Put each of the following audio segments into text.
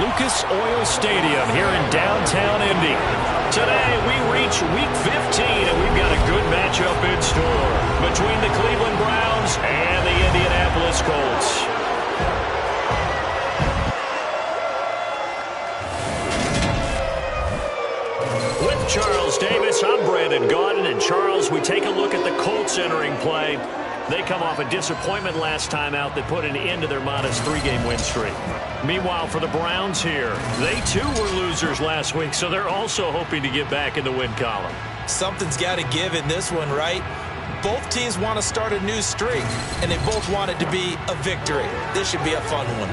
Lucas Oil Stadium here in downtown Indy. Today we reach Week 15, and we've got a good matchup in store between the Cleveland Browns and the Indianapolis Colts. With Charles Davis, I'm Brandon Gaudin, and Charles, we take a look at the Colts entering play. They come off a disappointment last time out that put an end to their modest 3-game win streak. Meanwhile, for the Browns here, they too were losers last week, so they're also hoping to get back in the win column. Something's got to give in this one, right? Both teams want to start a new streak, and they both want it to be a victory. This should be a fun one.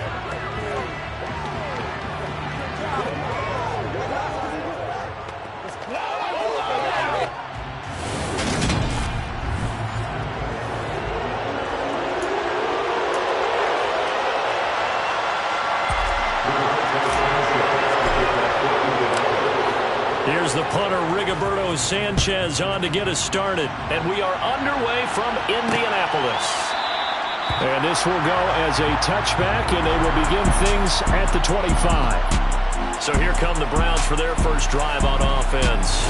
Here's the punter, Rigoberto Sanchez, on to get us started. And we are underway from Indianapolis. And this will go as a touchback, and they will begin things at the 25. So here come the Browns for their first drive on offense.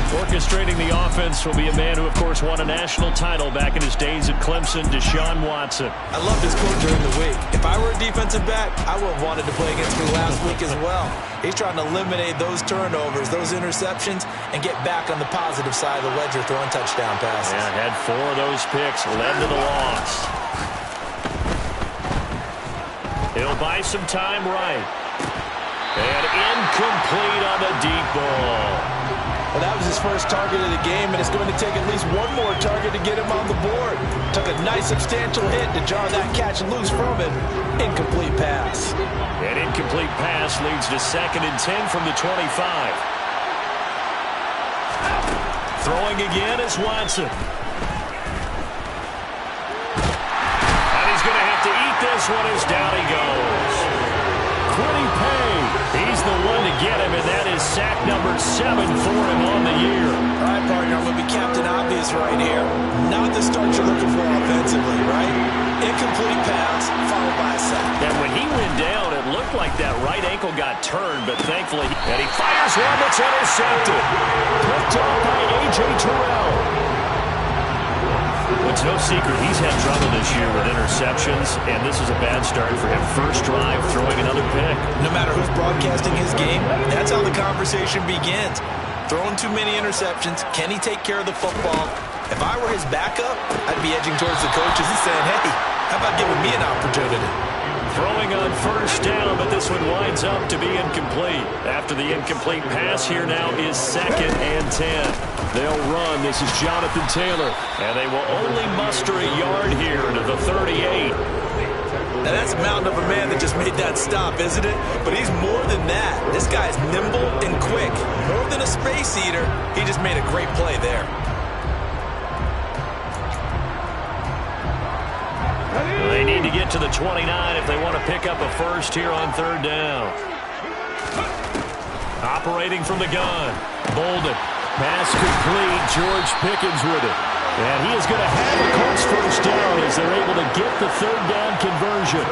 Orchestrating the offense will be a man who, of course, won a national title back in his days at Clemson, Deshaun Watson. I love this quote during the week. If I were a defensive back, I would have wanted to play against me last week as well. He's trying to eliminate those turnovers, those interceptions, and get back on the positive side of the ledger throwing touchdown passes. Yeah, had 4 of those picks, led to the loss. He'll buy some time right. And incomplete on the deep ball. Well, that was his first target of the game, and it's going to take at least one more target to get him on the board. Took a nice substantial hit to jar that catch loose from him. Incomplete pass. An incomplete pass leads to 2nd and 10 from the 25. Throwing again is Watson. And he's going to have to eat this one as down he goes. Quiddy Pay. He's the one to get him, and that is sack number 7 for him on the year. All right, partner, I'm going to be Captain Obvious right here. Not the start you're looking for offensively, right? Incomplete pass, followed by a sack. And when he went down, it looked like that right ankle got turned, but thankfully, and he fires one that's intercepted. Picked off by A.J. Terrell. It's no secret he's had trouble this year with interceptions, and this is a bad start for him. First drive, throwing another pick. No matter who's broadcasting his game, that's how the conversation begins. Throwing too many interceptions. Can he take care of the football? If I were his backup, I'd be edging towards the coaches and saying, hey, how about giving me an opportunity? Throwing on first down, but this one winds up to be incomplete. After the incomplete pass, here now is 2nd and 10. They'll run. This is Jonathan Taylor. And they will only muster a yard here to the 38. Now that's a mountain of a man that just made that stop, isn't it? But he's more than that. This guy's nimble and quick. More than a space eater, he just made a great play there. They need to get to the 29 if they want to pick up a first here on 3rd down. Operating from the gun. Bolden. Pass complete. George Pickens with it. And he is going to have the Colts first down as they're able to get the 3rd down conversion.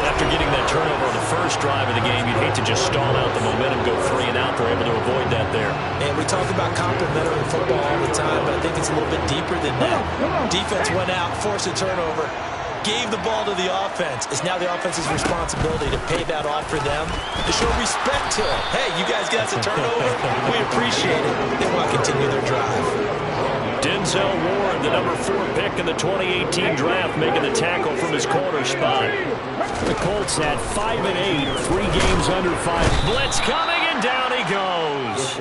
After getting that turnover on the first drive of the game, you'd hate to just stall out the momentum, go 3 and out. They're able to avoid that there. And we talk about complementary football all the time, but I think it's a little bit deeper than that. Defense went out, forced a turnover, gave the ball to the offense. It's now the offense's responsibility to pay that off for them, to show respect to it. Hey, you guys got the turnover. We appreciate it. They want to continue their drive. Denzel Ward, the number 4 pick in the 2018 draft, making the tackle from his corner spot. The Colts had 5 and 8, 3 games under 5. Blitz coming, and down he goes.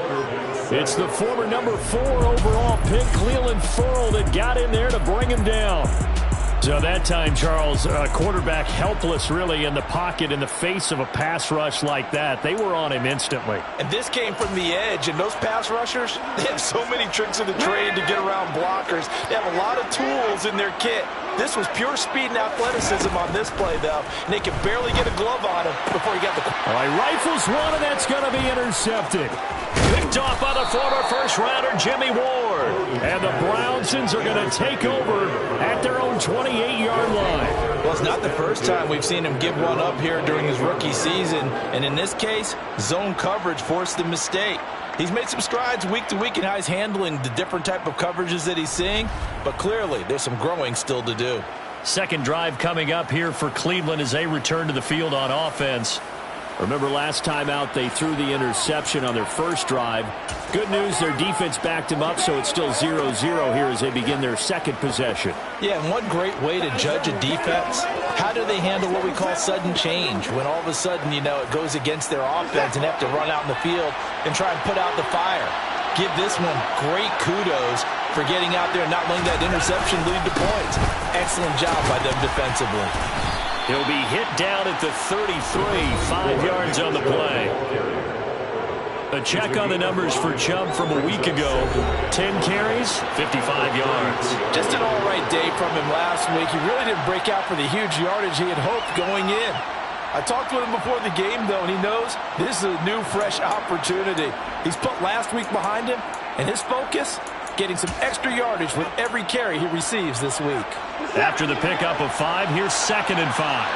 It's the former number 4 overall pick, Clelin Ferrell, that got in there to bring him down. So that time, Charles, quarterback helpless really in the pocket in the face of a pass rush like that. They were on him instantly. And this came from the edge, and those pass rushers, they have so many tricks of the trade to get around blockers. They have a lot of tools in their kit. This was pure speed and athleticism on this play, though, and they could barely get a glove on him before he got the Well, he rifles one, and that's going to be intercepted. Picked off by the former first-rounder Jimmy Ward. And the Brownsons are going to take over at their own 28-yard line. Well, it's not the first time we've seen him give one up here during his rookie season. And in this case, zone coverage forced the mistake. He's made some strides week to week in how he's handling the different type of coverages that he's seeing. But clearly, there's some growing still to do. Second drive coming up here for Cleveland as they return to the field on offense. Remember last time out they threw the interception on their first drive. Good news, their defense backed him up, so it's still 0-0 here as they begin their second possession. Yeah, and one great way to judge a defense, how do they handle what we call sudden change? When all of a sudden, you know, it goes against their offense and they have to run out in the field and try and put out the fire. Give this one great kudos for getting out there and not letting that interception lead to points. Excellent job by them defensively. He'll be hit down at the 33, 5 yards on the play. A check on the numbers for Chubb from a week ago. 10 carries, 55 yards. Just an all-right day from him last week. He really didn't break out for the huge yardage he had hoped going in. I talked with him before the game, though, and he knows this is a new, fresh opportunity. He's put last week behind him, and his focus, getting some extra yardage with every carry he receives this week. After the pickup of 5, here's 2nd and 5.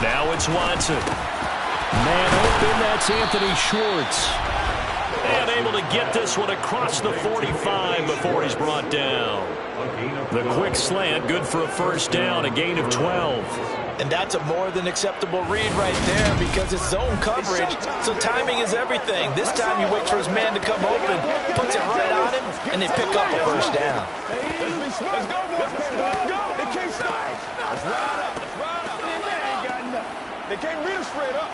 Now it's Watson. Man open, that's Anthony Schwartz. And able to get this one across the 45 before he's brought down. The quick slant, good for a first down, a gain of 12. And that's a more than acceptable read right there because it's zone coverage, so timing is everything. This time you wait for his man to come open, puts it right on him, and they pick up a first down. Let's go. They can't stop. Let's ride up. They can't read us straight up.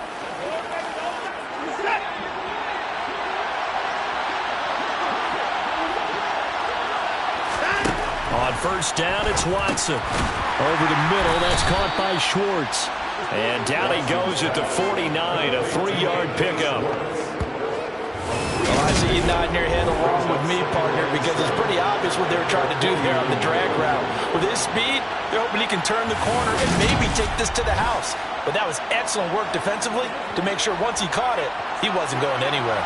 On first down, it's Watson. Over the middle, that's caught by Schwartz. And down he goes at the 49, a 3-yard pickup. Well, I see you nodding your head along with me, partner, because it's pretty obvious what they were trying to do here on the drag route. With his speed, they're hoping he can turn the corner and maybe take this to the house. But that was excellent work defensively to make sure once he caught it, he wasn't going anywhere.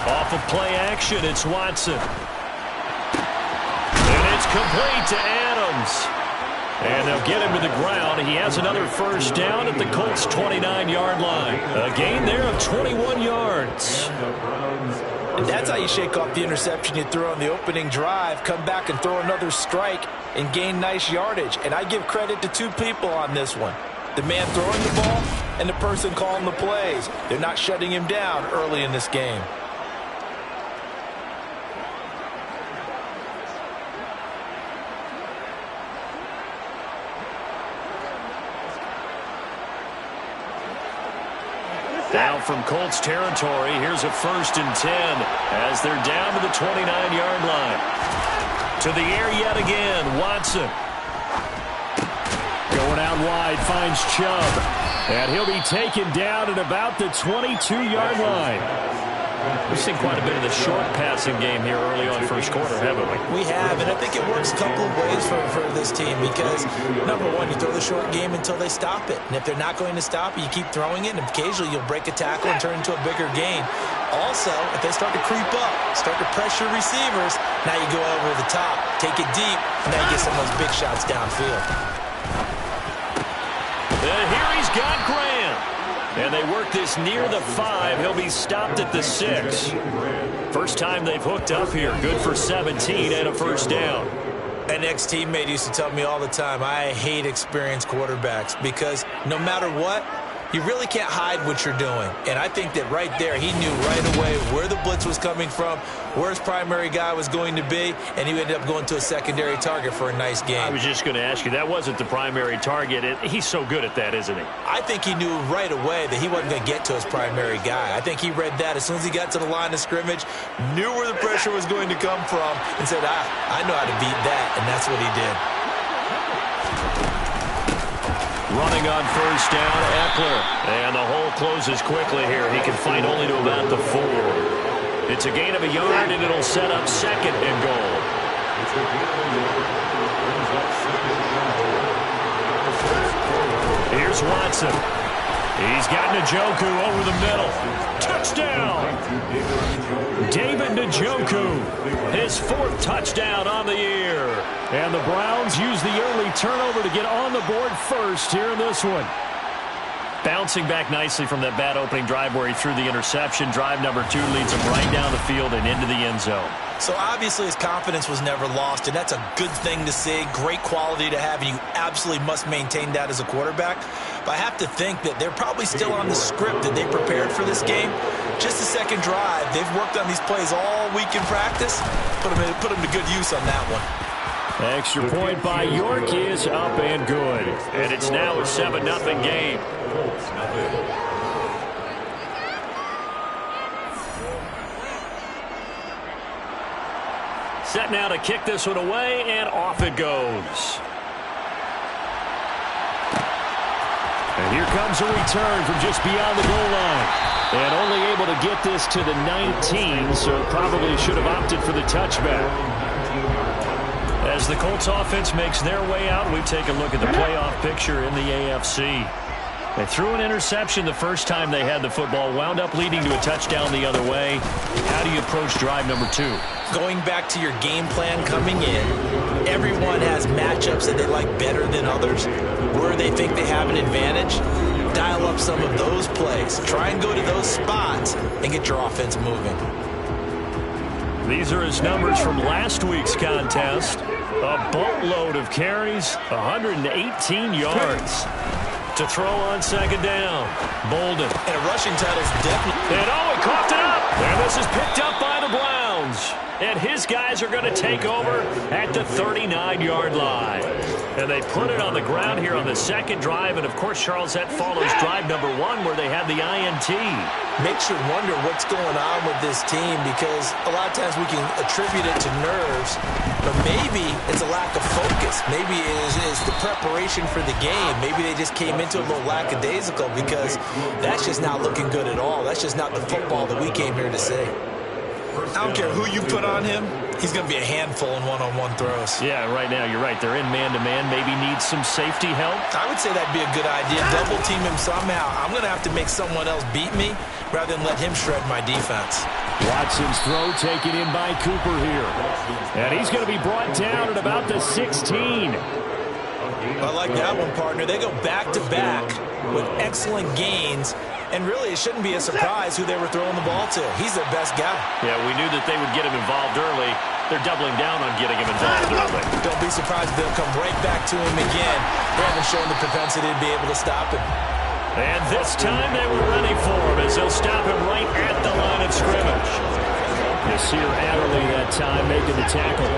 Off of play action, it's Watson. And it's complete to Adams. And they'll get him to the ground. He has another first down at the Colts' 29-yard line. A gain there of 21 yards. And that's how you shake off the interception you threw on the opening drive, come back and throw another strike and gain nice yardage. And I give credit to two people on this one. The man throwing the ball and the person calling the plays. They're not shutting him down early in this game. Now from Colts territory, here's a 1st and 10 as they're down to the 29-yard line. To the air yet again, Watson. Going out wide, finds Chubb. And he'll be taken down at about the 22-yard line. We've seen quite a bit of the short passing game here early on first quarter, haven't we? We have, and I think it works a couple of ways for this team because, number one, you throw the short game until they stop it. And if they're not going to stop it, you keep throwing it, and occasionally you'll break a tackle and turn into a bigger gain. Also, if they start to creep up, start to pressure receivers, now you go over the top, take it deep, and now you get some of those big shots downfield. Here he's got Graham. And they work this near the 5. He'll be stopped at the 6. First time they've hooked up here. Good for 17 and a first down. An ex-teammate used to tell me all the time, I hate experienced quarterbacks because no matter what, you really can't hide what you're doing. And I think that right there, he knew right away where the blitz was coming from, where his primary guy was going to be, and he ended up going to a secondary target for a nice game. I was just going to ask you, that wasn't the primary target. He's so good at that, isn't he? I think he knew right away that he wasn't going to get to his primary guy. I think he read that as soon as he got to the line of scrimmage, knew where the pressure was going to come from, and said, I know how to beat that, and that's what he did. Running on first down, Eckler. And the hole closes quickly here. He can fight only to about the 4. It's a gain of a yard, and it'll set up 2nd and goal. It's Watson. He's got Njoku over the middle. Touchdown! David Njoku, his 4th touchdown on the year. And the Browns use the early turnover to get on the board first here in this one. Bouncing back nicely from that bad opening drive where he threw the interception. Drive number 2 leads him right down the field and into the end zone. So obviously his confidence was never lost, and that's a good thing to see. Great quality to have, and you absolutely must maintain that as a quarterback. But I have to think that they're probably still on the script that they prepared for this game. Just the second drive, they've worked on these plays all week in practice. Put them to good use on that one. Extra point by York is up and good. And it's now a 7-0 game. Set now to kick this one away, and off it goes. And here comes a return from just beyond the goal line. And only able to get this to the 19, so probably should have opted for the touchback. As the Colts offense makes their way out, we take a look at the playoff picture in the AFC. They threw an interception the first time they had the football, wound up leading to a touchdown the other way. How do you approach drive number 2? Going back to your game plan coming in, everyone has matchups that they like better than others. Where they think they have an advantage, dial up some of those plays. Try and go to those spots and get your offense moving. These are his numbers from last week's contest. A boatload of carries, 118 yards. To throw on second down. Bolden. And a rushing title's definitely. And he coughed it up. And this is picked up by the Browns. And his guys are going to take over at the 39-yard line. And they put it on the ground here on the second drive. And, of course, Charles, that follows drive number 1 where they had the INT. Makes you wonder what's going on with this team, because a lot of times we can attribute it to nerves, but maybe it's a lack of focus. Maybe it is the preparation for the game. Maybe they just came into a little lackadaisical, because that's just not looking good at all. That's just not the football that we came here to see. I don't care who you put on him, he's going to be a handful in one-on-one throws. Yeah, right now you're right. They're in man-to-man. Maybe needs some safety help. I would say that'd be a good idea. Double team him somehow. I'm going to have to make someone else beat me rather than let him shred my defense. Watson's throw taken in by Cooper here. And he's going to be brought down at about the 16. I like that one, partner. They go back-to-back with excellent gains. And really, it shouldn't be a surprise who they were throwing the ball to. He's their best guy. Yeah, we knew that they would get him involved early. They're doubling down on getting him involved early. Don't be surprised if they'll come right back to him again. They haven't shown the propensity to be able to stop him. And this time they were ready for him as they'll stop him right at the line of scrimmage. Nasir Adderley that time making the tackle.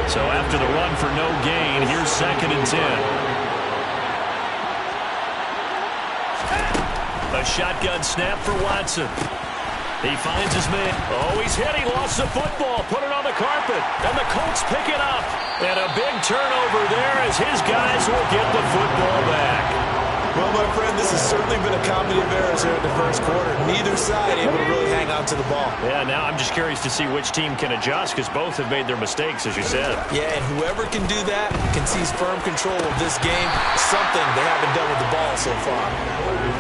So after the run for no gain, here's 2nd and 10. A shotgun snap for Watson. He finds his man. Oh, he's hit. He lost the football. Put it on the carpet. And the Colts pick it up. And a big turnover there as his guys will get the football back. Well, my friend, this has certainly been a comedy of errors here in the first quarter. Neither side able to really hang on to the ball. Yeah, now I'm just curious to see which team can adjust, because both have made their mistakes, as you said. Yeah, and whoever can do that can seize firm control of this game. Something they haven't done with the ball so far.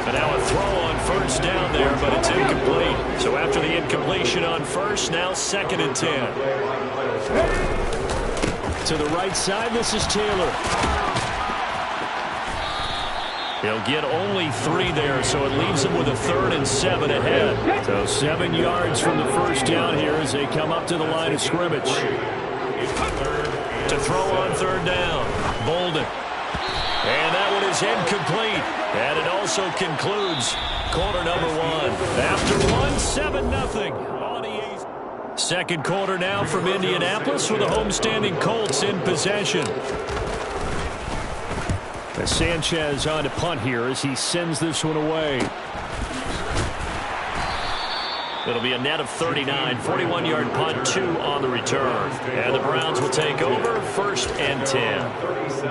And now a throw on first down there, but it's incomplete. So after the incompletion on first, now 2nd and 10. To the right side, this is Taylor. He'll get only 3 there, so it leaves him with a 3rd and 7 ahead. So 7 yards from the first down here as they come up to the line of scrimmage. To throw on 3rd down, Bolden. And that one is incomplete. And it also concludes quarter number 1. After 7-0. Second quarter now from Indianapolis with the homestanding Colts in possession. Sanchez on to punt here as he sends this one away. It'll be a net of 39, 41-yard punt, 2 on the return. And the Browns will take over 1st and 10.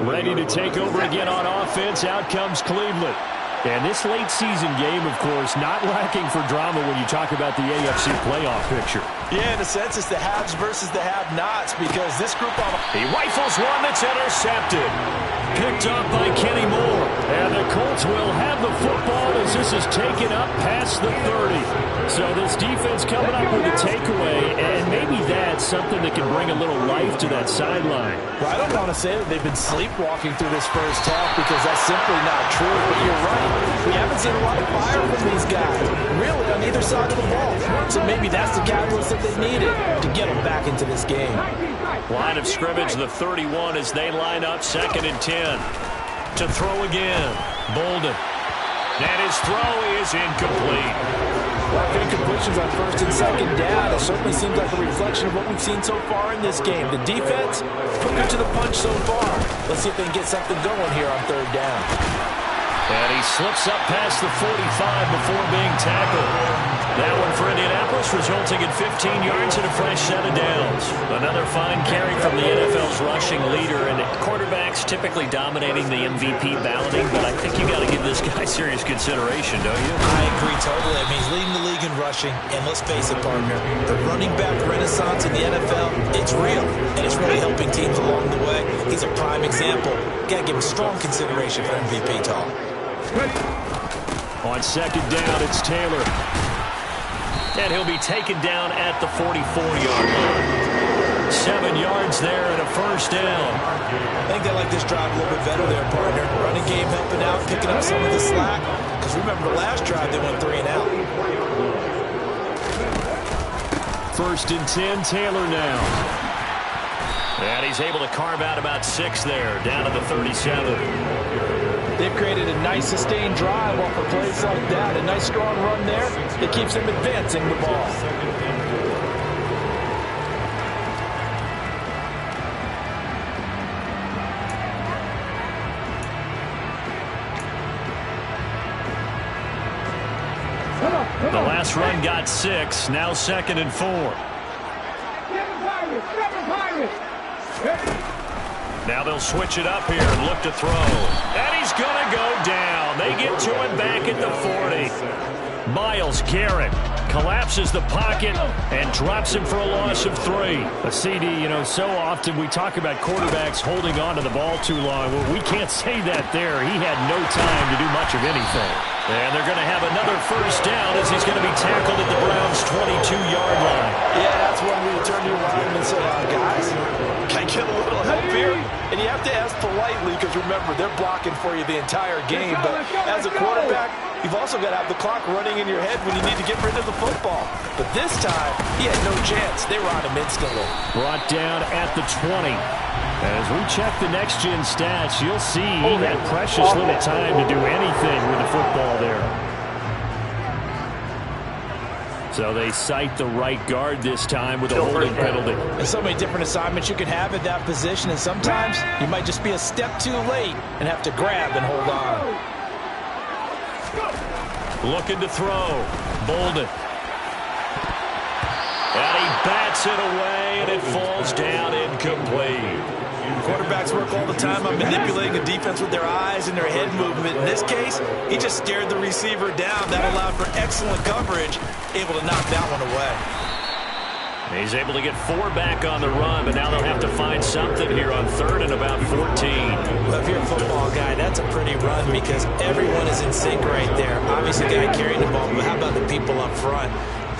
Ready to take over again on offense. Out comes Cleveland. And this late season game, of course, not lacking for drama when you talk about the AFC playoff picture. Yeah, in a sense, it's the haves versus the have-nots, because this group of... He rifles one that's intercepted. Picked off by Kenny Moore. And the Colts will have the football as this is taken up past the 30. So this defense coming up with a takeaway, and maybe that's something that can bring a little life to that sideline. Well, I don't want to say that they've been sleepwalking through this first half because that's simply not true, but you're right. We haven't seen a lot of fire from these guys, really, on either side of the ball. So maybe that's the catalyst that they needed to get them back into this game. Line of scrimmage, the 31 as they line up, 2nd and 10. To throw again, Bolden. And his throw is incomplete. Well, incompletions on 1st and 2nd down. It certainly seems like a reflection of what we've seen so far in this game. The defense, quicker to the punch so far. Let's see if they can get something going here on 3rd down. And he slips up past the 45 before being tackled. That one for Indianapolis, resulting in 15 yards and a fresh set of downs. Another fine carry from the NFL's rushing leader, and quarterbacks typically dominating the MVP balloting, but I think you got to give this guy serious consideration, don't you? I agree totally. I mean, he's leading the league in rushing, and let's face it, partner, the running back renaissance in the NFL, it's real, and it's really helping teams along the way. He's a prime example. Got to give him strong consideration for MVP talk. On 2nd down, it's Taylor. And he'll be taken down at the 44-yard line. 7 yards there and a first down. I think they like this drive a little bit better there, partner. Running game helping out, picking up some of the slack. Because remember the last drive, they went 3 and out. 1st and 10, Taylor now. And he's able to carve out about 6 there, down to the 37. They've created a nice sustained drive off of plays like that. A nice strong run there. It keeps them advancing the ball. The last run got 6. Now 2nd and 4. Now they'll switch it up here and look to throw. And he's going to go down. They get to him back at the 40. Myles Garrett collapses the pocket and drops him for a loss of 3. A CD, you know, so often we talk about quarterbacks holding on to the ball too long. Well, we can't say that there. He had no time to do much of anything. And they're going to have another first down as he's going to be tackled at the Browns' 22-yard line. Yeah, that's when we turn to your lineman and say, guys, can I get a little help here? And you have to ask politely because, remember, they're blocking for you the entire game. But as a quarterback, you've also got to have the clock running in your head when you need to get rid of the football. But this time, he had no chance. They were on him instantly. Brought down at the 20. As we check the next-gen stats, you'll see he had precious little time to do anything with the football there. So they cite the right guard this time with a holding penalty. There's so many different assignments you can have at that position, and sometimes you might just be a step too late and have to grab and hold on. Looking to throw. Bolden. And he bats it away, and it falls down incomplete. Quarterbacks work all the time on manipulating the defense with their eyes and their head movement. In this case, he just stared the receiver down. That allowed for excellent coverage, able to knock that one away. He's able to get 4 back on the run, but now they'll have to find something here on 3rd and about 14. Well, if you're a football guy, that's a pretty run because everyone is in sync right there. Obviously, the guy carrying the ball, but how about the people up front?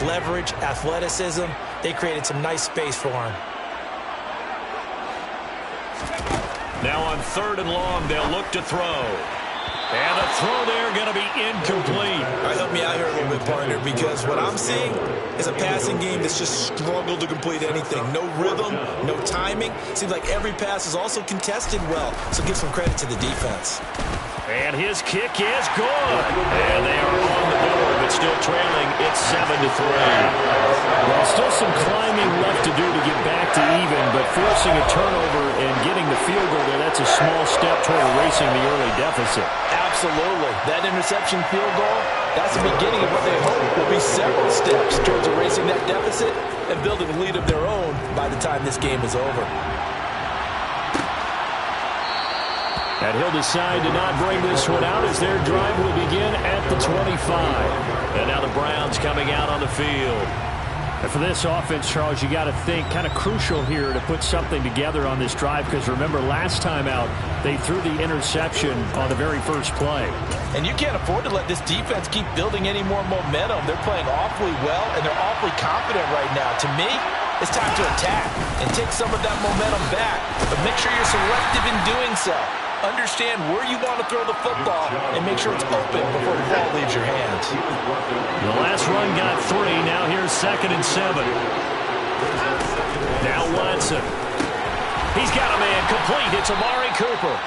Leverage, athleticism, they created some nice space for him. Now on 3rd and long, they'll look to throw. And the throw there going to be incomplete. All right, help me out here a little bit, partner, because what I'm seeing is a passing game that's just struggled to complete anything. No rhythm, no timing. Seems like every pass is also contested well, so give some credit to the defense. And his kick is good. And they are on the board, but still trailing. It's 7-3. Well, still some climbing left to do to get back to even, but forcing a turnover and getting the field goal there, that's a small step toward erasing the early deficit. Absolutely. That interception field goal, that's the beginning of what they hope will be several steps towards erasing that deficit and building a lead of their own by the time this game is over. And he'll decide to not bring this one out as their drive will begin at the 25. And now the Browns coming out on the field. And for this offense, Charles, you got to think kind of crucial here to put something together on this drive, because remember last time out they threw the interception on the very first play. And you can't afford to let this defense keep building any more momentum. They're playing awfully well, and they're awfully confident right now. To me, it's time to attack and take some of that momentum back, but make sure you're selective in doing so. Understand where you want to throw the football and make sure it's open before the ball leaves your hands. The last run got 3. Now here's 2nd and 7. Now Watson. He's got a man complete. It's Amari Cooper.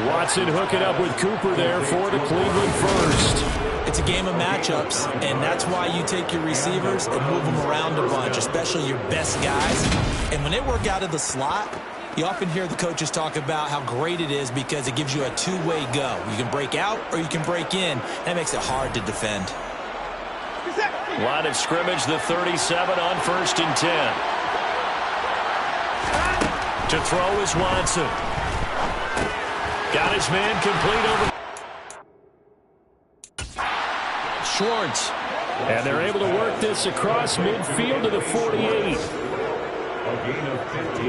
Watson hooking up with Cooper there for the Cleveland first. It's a game of matchups, and that's why you take your receivers and move them around a bunch, especially your best guys. And when they work out of the slot, you often hear the coaches talk about how great it is because it gives you a two-way go. You can break out or you can break in. That makes it hard to defend. Line of scrimmage, the 37 on 1st and 10. To throw is Watson. Got his man complete over Schwartz. And they're able to work this across midfield to the 48.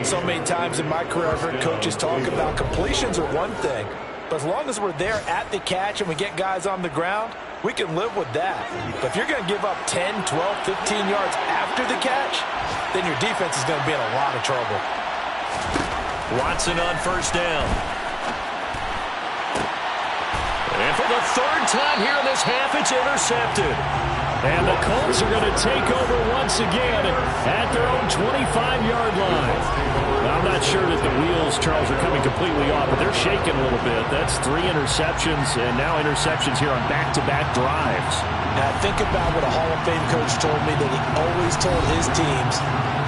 So many times in my career I've heard coaches talk about completions are one thing, but as long as we're there at the catch and we get guys on the ground, we can live with that. But if you're going to give up 10, 12, 15 yards after the catch, then your defense is going to be in a lot of trouble. Watson on 1st down. And for the 3rd time here in this half, it's intercepted. And the Colts are going to take over once again at their own 25-yard line. Now, I'm not sure that the wheels, Charles, are coming completely off, but they're shaking a little bit. That's 3 interceptions, and now interceptions here on back-to-back drives. Now, think about what a Hall of Fame coach told me that he always told his teams,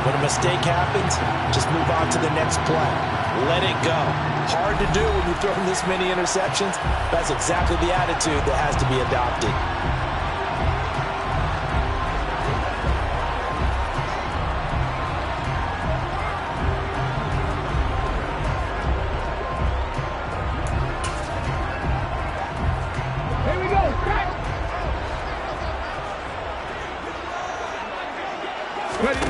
when a mistake happens, just move on to the next play. Let it go. Hard to do when you've thrown this many interceptions. That's exactly the attitude that has to be adopted. Here we go. Ready.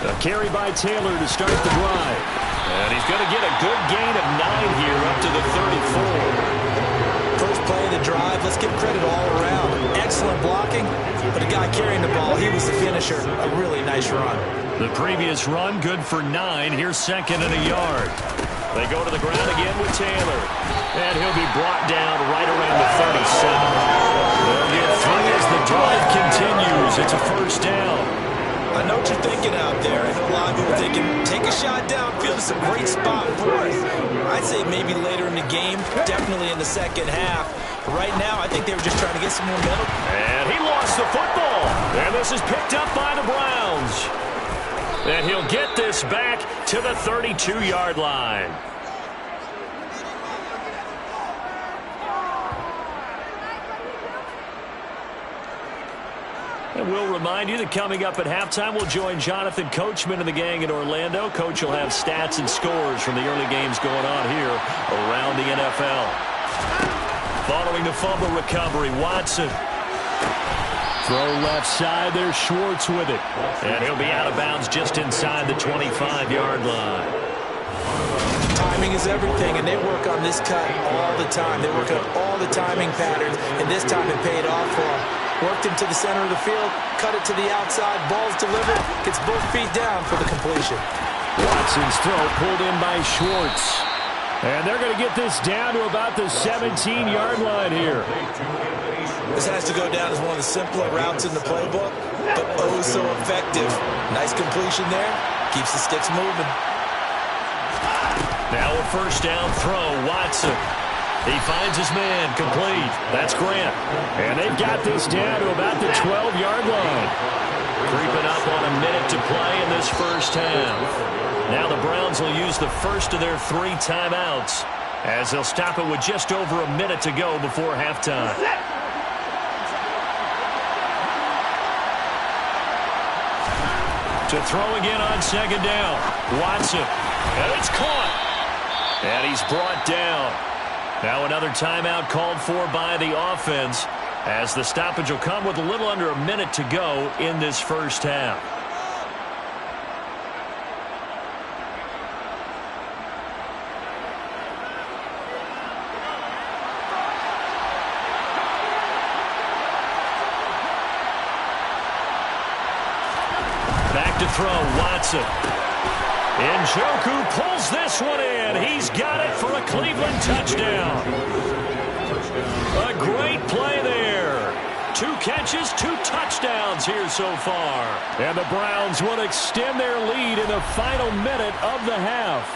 A carry by Taylor to start the drive. And he's going to get a good gain of 9 here up to the 34. First play of the drive, let's give credit all around. Excellent blocking, but the guy carrying the ball, he was the finisher. A really nice run. The previous run, good for 9. Here's 2nd and a yard. They go to the ground again with Taylor. And he'll be brought down right around the 37. They'll get 3 as the drive continues. It's a 1st down. I know what you're thinking out there. I know a lot of people thinking, take a shot downfield. It's a great spot for it. I'd say maybe later in the game, definitely in the 2nd half. But right now, I think they were just trying to get some momentum. And he lost the football. And this is picked up by the Browns. And he'll get this back to the 32-yard line. And we'll remind you that coming up at halftime, we'll join Jonathan Coachman and the gang in Orlando. Coach will have stats and scores from the early games going on here around the NFL. Following the fumble recovery, Watson. Throw left side, there's Schwartz with it. And he'll be out of bounds just inside the 25-yard line. Timing is everything, and they work on this cut all the time. They work on all the timing patterns, and this time it paid off for them. Worked him to the center of the field, cut it to the outside, ball's delivered, gets both feet down for the completion. Watson's throw pulled in by Schwartz. And they're going to get this down to about the 17-yard line here. This has to go down as one of the simpler routes in the playbook, but oh so effective. Nice completion there, keeps the sticks moving. Now a 1st down throw, Watson. He finds his man, complete. That's Grant. And they've got this down to about the 12-yard line. Creeping up on a minute to play in this 1st half. Now the Browns will use the first of their 3 timeouts as they'll stop it with just over a minute to go before halftime. To throw again on 2nd down. Watson. And it's caught. And he's brought down. Now another timeout called for by the offense. As the stoppage will come with a little under a minute to go in this first half. Back to throw, Watson. Njoku pulls this one in. He's got it for a Cleveland touchdown. A great play there. 2 catches, 2 touchdowns here so far. And the Browns will extend their lead in the final minute of the half.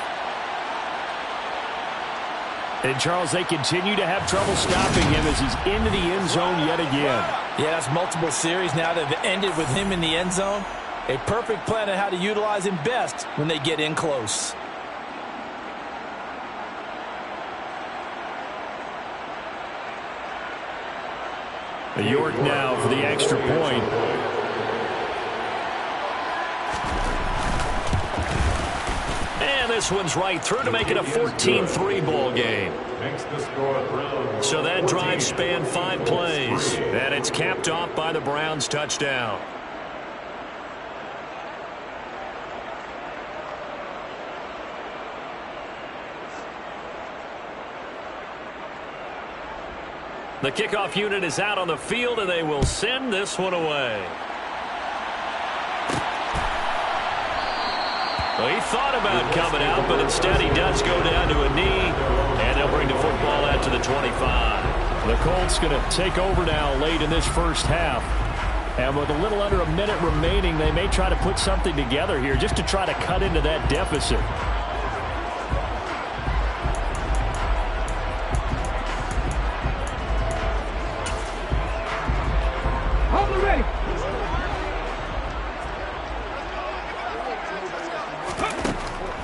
And, Charles, they continue to have trouble stopping him as he's into the end zone yet again. Yeah, that's multiple series now that have ended with him in the end zone. A perfect plan on how to utilize him best when they get in close. York now for the extra point. And this one's right through to make it a 14-3 ball game. So that drive spanned 5 plays. And it's capped off by the Browns' touchdown. The kickoff unit is out on the field, and they will send this one away. Well, he thought about coming out, but instead he does go down to a knee, and they'll bring the football out to the 25. The Colts going to take over now late in this first half. And with a little under a minute remaining, they may try to put something together here just to try to cut into that deficit.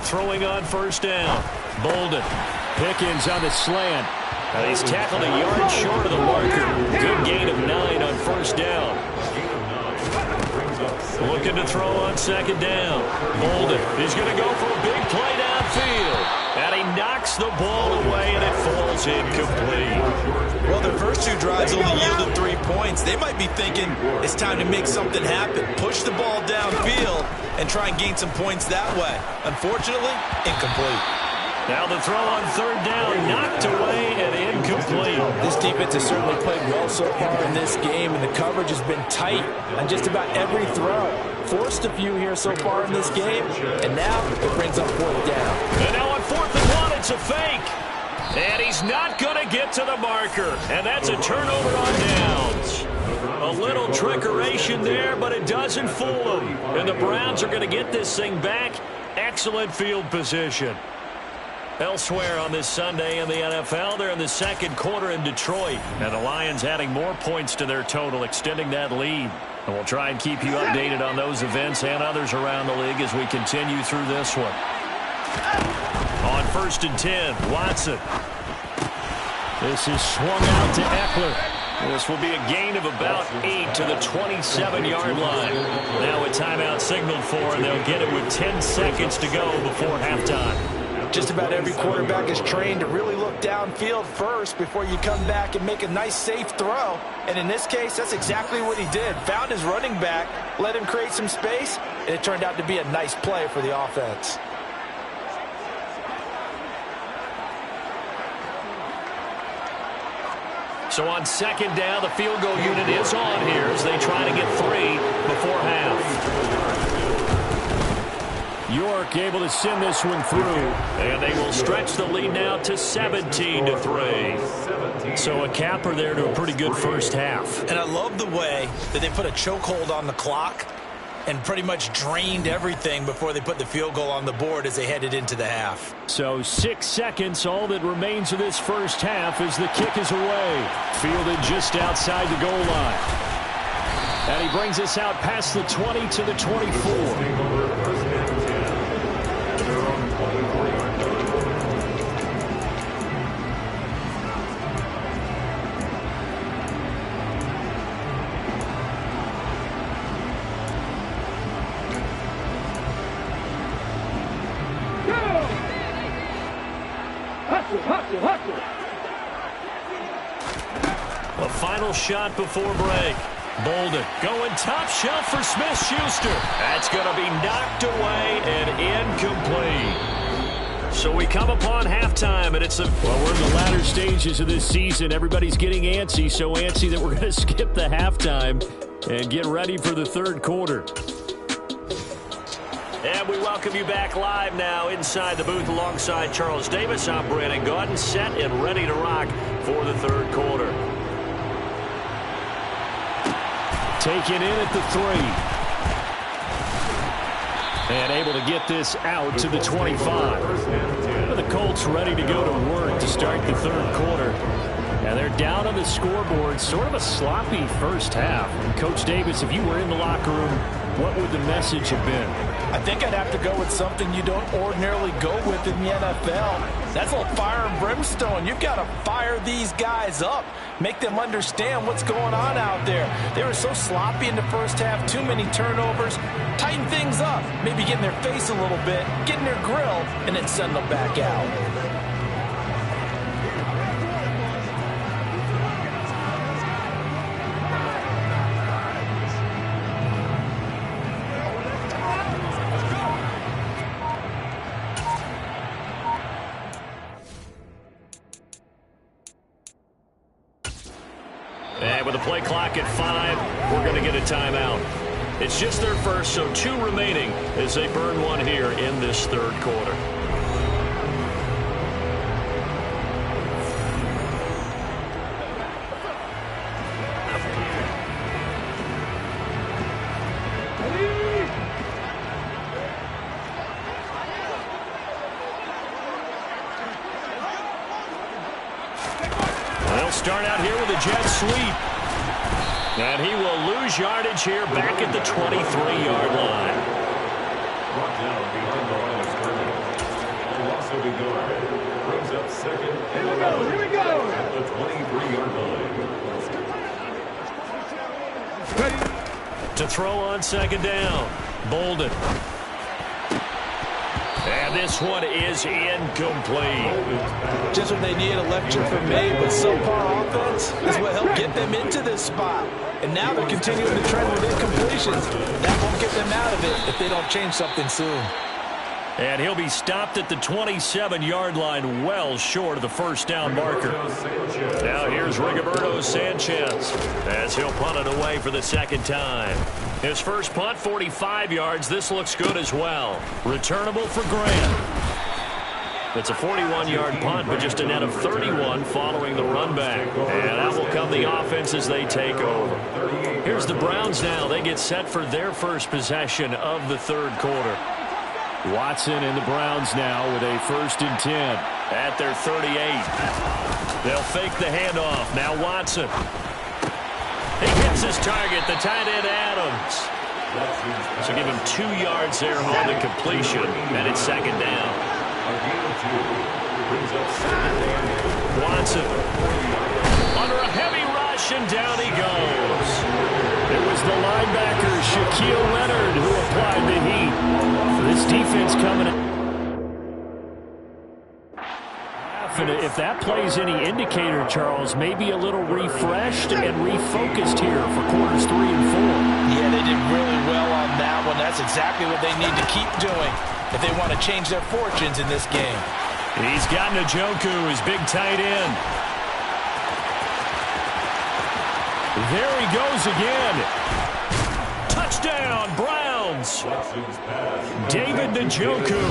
Throwing on first down. Bolden. Pickens on the slant. He's tackled a yard short of the marker. Good gain of 9 on first down. Looking to throw on second down. Bolden is going to go for a big play downfield. And he knocks the ball away, and it falls incomplete. Well, the first 2 drives only yielded 3 points. They might be thinking it's time to make something happen. Push the ball downfield and try and gain some points that way. Unfortunately, incomplete. Now the throw on third down, knocked away and incomplete. This defense has certainly played well so far in this game, and the coverage has been tight on just about every throw. Forced a few here so far in this game, and now it brings up fourth down. And now on 4th and 1, it's a fake. And he's not going to get to the marker, and that's a turnover on downs. A little trickeration there, but it doesn't fool them. And the Browns are going to get this thing back. Excellent field position. Elsewhere on this Sunday in the NFL, they're in the second quarter in Detroit. And the Lions adding more points to their total, extending that lead. And we'll try and keep you updated on those events and others around the league as we continue through this one. On 1st and 10, Watson. This is swung out to Eckler. This will be a gain of about 8 to the 27-yard line. Now a timeout signaled for, and they'll get it with 10 seconds to go before halftime. Just about every quarterback is trained to really look downfield first before you come back and make a nice, safe throw. And in this case, that's exactly what he did. Found his running back, let him create some space, and it turned out to be a nice play for the offense. So on second down, the field goal unit is on here as they try to get 3 before half. York able to send this one through, and they will stretch the lead now to 17-3. So a capper there to a pretty good first half. And I love the way that they put a chokehold on the clock and pretty much drained everything before they put the field goal on the board as they headed into the half. So 6 seconds, all that remains of this first half as the kick is away. Fielded just outside the goal line. And he brings us out past the 20 to the 24. A final shot before break. Bolden going top shelf for Smith-Schuster. That's going to be knocked away and incomplete. So we come upon halftime, and it's a... Well, we're in the latter stages of this season. Everybody's getting antsy, so antsy that we're going to skip the halftime and get ready for the third quarter. And we welcome you back live now inside the booth alongside Charles Davis. I'm Brandon Gaudin, set and ready to rock for the third quarter. Taken in at the 3. And able to get this out to the 25. The Colts ready to go to work to start the third quarter. And they're down on the scoreboard. Sort of a sloppy first half. And Coach Davis, if you were in the locker room, what would the message have been? I think I'd have to go with something you don't ordinarily go with in the NFL. That's a little fire and brimstone. You've got to fire these guys up. Make them understand what's going on out there. They were so sloppy in the first half. Too many turnovers. Tighten things up. Maybe get in their face a little bit. Get in their grill. And then send them back out. And with the play clock at 5, we're going to get a timeout. It's just their first, so 2 remaining as they burn one here in this third quarter. They'll start out here with a jet sweep. And he will lose yardage here back at the 23-yard line. Brought down behind the line of scrimmage. Will also be guarded. Brings up second. Here we go. At the 23-yard line. Ready. To throw on second down. Bolden. And this one is incomplete. Just when they need a lecture from me, but subpar offense is what helped get them into this spot. And now they're continuing the trend with incompletions. That won't get them out of it if they don't change something soon. And he'll be stopped at the 27-yard line, well short of the first down marker. Now here's Rigoberto Sanchez as he'll punt it away for the second time. His first punt, 45 yards. This looks good as well. Returnable for Grant. It's a 41-yard punt, but just a net of 31 following the run back. And out will come the offense as they take over. Here's the Browns now. They get set for their first possession of the third quarter. Watson and the Browns now with a 1st and 10 at their 38. They'll fake the handoff. Now Watson. He hits his target, the tight end Adams. So give him 2 yards there on the completion, and it's second down. Watson under a heavy rush, and down he goes. It was the linebacker, Shaquille Leonard, who applied the heat. This defense coming in. And if that plays any indicator, Charles, maybe a little refreshed and refocused here for quarters 3 and 4. Yeah, they did really well on that one. That's exactly what they need to keep doing if they want to change their fortunes in this game. He's got Njoku, his big tight end. There he goes again. Touchdown, Browns. David Njoku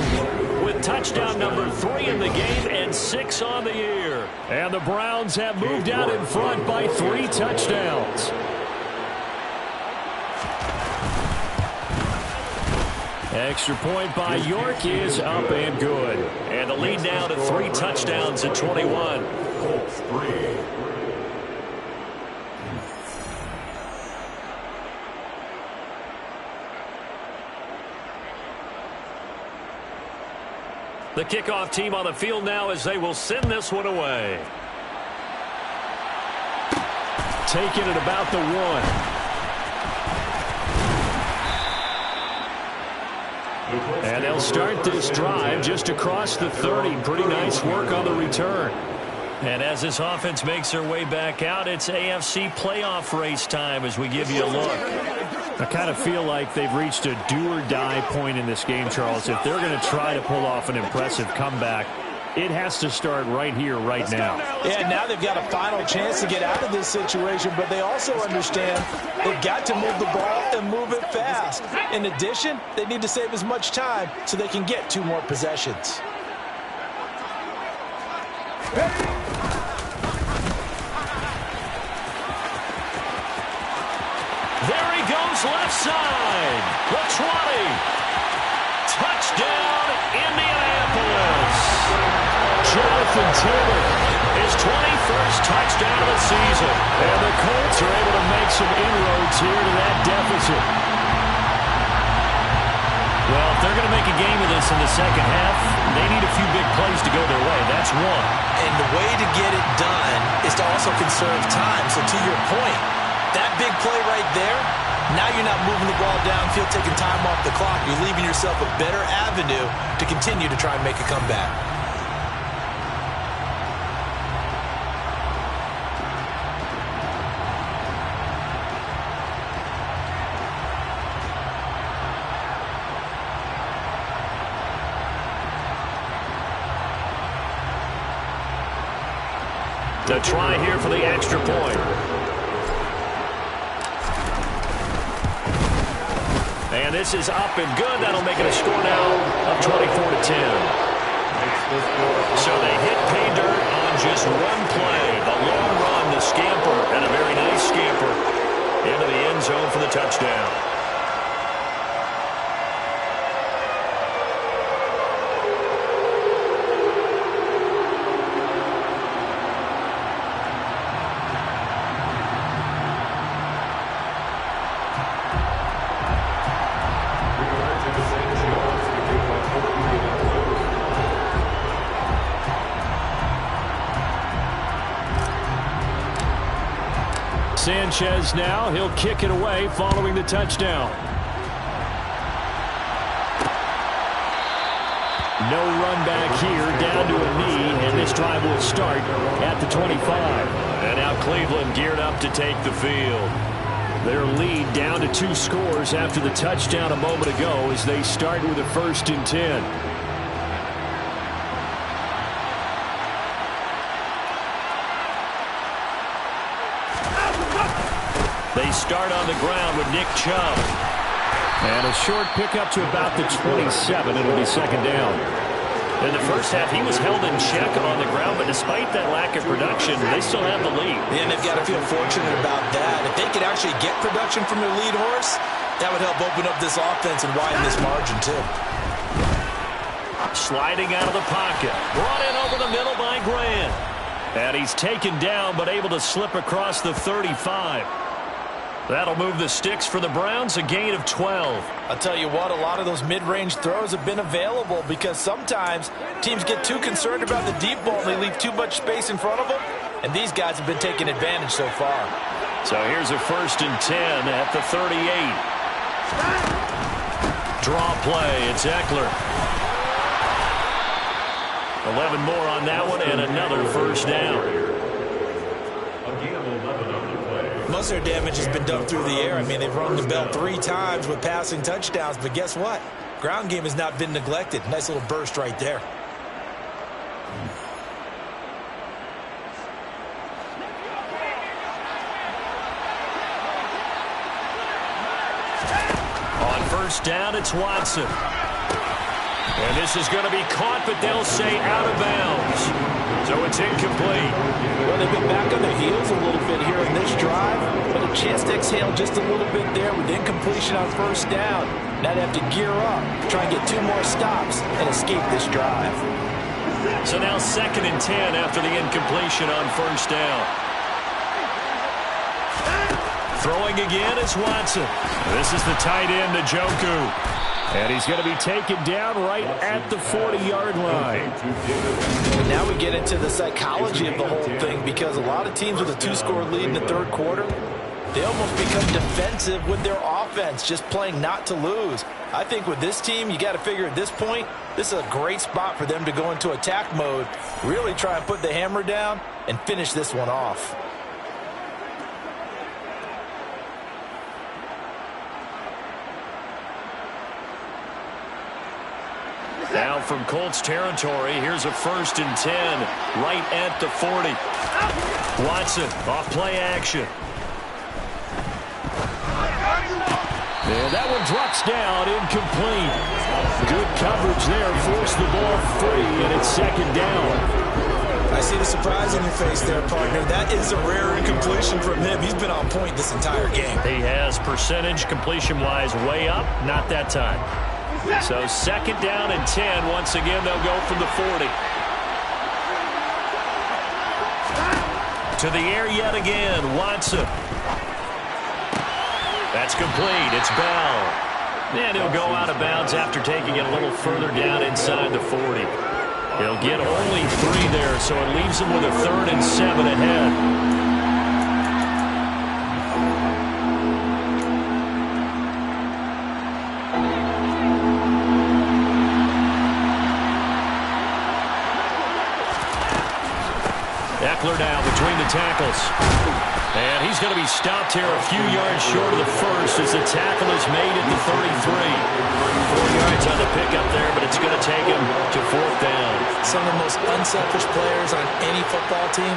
with touchdown number 3 in the game and 6 on the year. And the Browns have moved out in front by 3 touchdowns. Extra point by York is up and good. And the lead now to 3 touchdowns at 21. Colts 3. The kickoff team on the field now as they will send this one away. Taking it about the 1. And they'll start this drive just across the 30. Pretty nice work on the return. And as this offense makes their way back out, it's AFC playoff race time as we give you a look. I kind of feel like they've reached a do-or-die point in this game, Charles. If they're going to try to pull off an impressive comeback, it has to start right here, right now. Yeah, now they've got a final chance to get out of this situation, but they also understand they've got to move the ball and move it fast. In addition, they need to save as much time so they can get 2 more possessions. There he goes, left side. The 20. Touchdown, Indianapolis. Jonathan Taylor, his 21st touchdown of the season. And the Colts are able to make some inroads here to that deficit. Well, if they're going to make a game of this in the second half, they need a few big plays to go their way. That's one. And the way to get it done is to also conserve time. So to your point, that big play right there, now you're not moving the ball downfield, taking time off the clock. You're leaving yourself a better avenue to continue to try and make a comeback. The try here for the extra point. And this is up and good. That'll make it a score now of 24-10. So they hit pay dirt on just one play. The long run, the scamper, and a very nice scamper into the end zone for the touchdown. Sanchez now, he'll kick it away following the touchdown. No run back here, down to a knee, and this drive will start at the 25. And now Cleveland geared up to take the field. Their lead down to 2 scores after the touchdown a moment ago as they start with a 1st and 10. They start on the ground with Nick Chubb. And a short pickup to about the 27. It'll be 2nd down. In the first half, he was held in check on the ground, but despite that lack of production, they still have the lead. And they've got to feel fortunate about that. If they could actually get production from their lead horse, that would help open up this offense and widen this margin, too. Sliding out of the pocket. Brought in over the middle by Grant. And he's taken down, but able to slip across the 35. That'll move the sticks for the Browns, a gain of 12. I'll tell you what, a lot of those mid-range throws have been available because sometimes teams get too concerned about the deep ball and they leave too much space in front of them, and these guys have been taking advantage so far. So here's a 1st and 10 at the 38. Draw play, it's Eckler. 11 more on that one and another 1st down. Most of their damage has been done through the air. I mean, they've rung the bell 3 times with passing touchdowns, but guess what? Ground game has not been neglected. Nice little burst right there. On 1st down, it's Watson. And this is going to be caught, but they'll say out of bounds. So it's incomplete. Well, they've been back on their heels a little bit here in this drive, but a chance to exhale just a little bit there with incompletion on 1st down. Now they have to gear up, try and get 2 more stops and escape this drive. So now 2nd and 10 after the incompletion on 1st down. Throwing again, it's Watson. This is the tight end, Njoku. And he's going to be taken down right at the 40-yard line. Now we get into the psychology of the whole thing because a lot of teams with a 2-score lead in the 3rd quarter, they almost become defensive with their offense, just playing not to lose. I think with this team, you got to figure at this point, this is a great spot for them to go into attack mode, really try and put the hammer down, and finish this one off. Now from Colts territory, here's a 1st and 10, right at the 40. Watson off play action. And that one drops down, incomplete. Good coverage there, forced the ball free, and it's 2nd down. I see the surprise on your face there, partner. That is a rare incompletion from him. He's been on point this entire game. He has percentage completion-wise way up, not that time. So 2nd down and 10. Once again, they'll go from the 40. To the air yet again, Watson. That's complete. It's Bell. And he'll go out of bounds after taking it a little further down inside the 40. He'll get only 3 there, so it leaves him with a 3rd and 7 ahead. Eckler now between the tackles. And he's going to be stopped here a few yards short of the first as the tackle is made at the 33. 4 yards on the pickup there, but it's going to take him to 4th down. Some of the most unselfish players on any football team,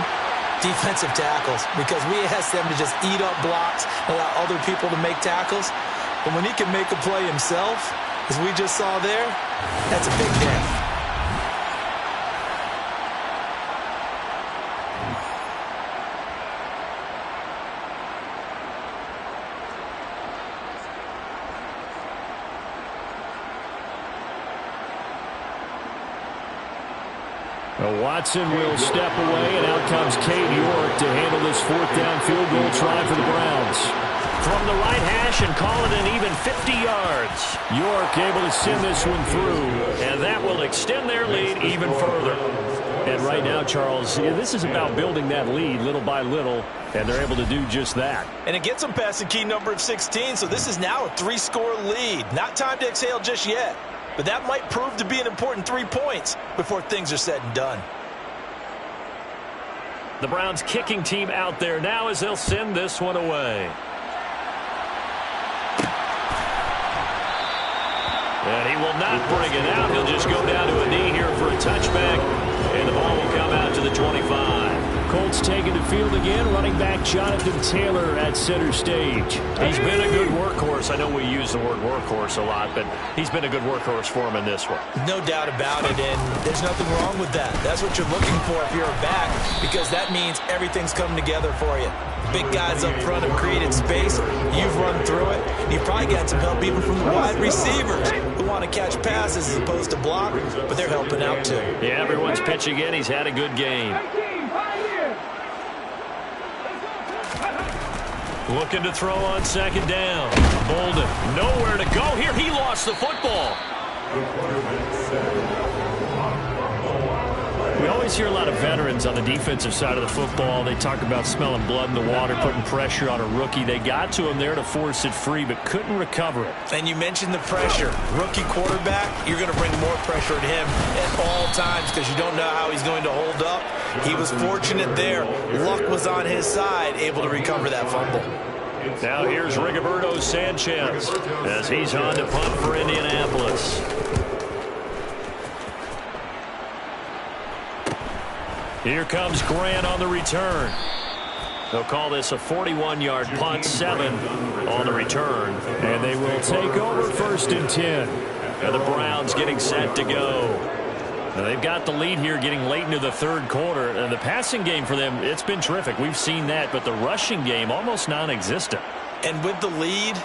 defensive tackles, because we ask them to just eat up blocks, allow other people to make tackles. But when he can make a play himself, as we just saw there, that's a big day. Watson will step away, and out comes Kttn York to handle this 4th down field goal try for the Browns. From the right hash and call it an even 50 yards. York able to send this one through, and that will extend their lead even further. And right now, Charles, this is about building that lead little by little, and they're able to do just that. And it gets them past the key number of 16, so this is now a 3-score lead. Not time to exhale just yet. But that might prove to be an important 3 points before things are said and done. The Browns kicking team out there now as they'll send this one away. And he will not bring it out. He'll just go down to a knee here for a touchback. And the ball will come out to the 25. Colts taking the field again. Running back Jonathan Taylor at center stage. He's been a good workhorse. I know we use the word workhorse a lot, but he's been a good workhorse for him in this one. No doubt about it, and there's nothing wrong with that. That's what you're looking for if you're a back, because that means everything's coming together for you. Big guys up front have created space. You've run through it. You've probably got some help even from the wide receivers who want to catch passes as opposed to block, but they're helping out too. Yeah, everyone's pitching in. He's had a good game. Looking to throw on 2nd down. Bolden, nowhere to go here. He lost the football. We always hear a lot of veterans on the defensive side of the football. They talk about smelling blood in the water, putting pressure on a rookie. They got to him there to force it free, but couldn't recover it. And you mentioned the pressure. Rookie quarterback, you're going to bring more pressure at him at all times because you don't know how he's going to hold up. He was fortunate there. Luck was on his side, able to recover that fumble. Now here's Rigoberto Sanchez as he's on to punt for Indianapolis. Here comes Grant on the return. They'll call this a 41-yard punt, 7 on the return. And they will take over 1st and 10. And the Browns getting set to go. Now they've got the lead here getting late into the 3rd quarter. And the passing game for them, it's been terrific. We've seen that. But the rushing game, almost non-existent. And with the lead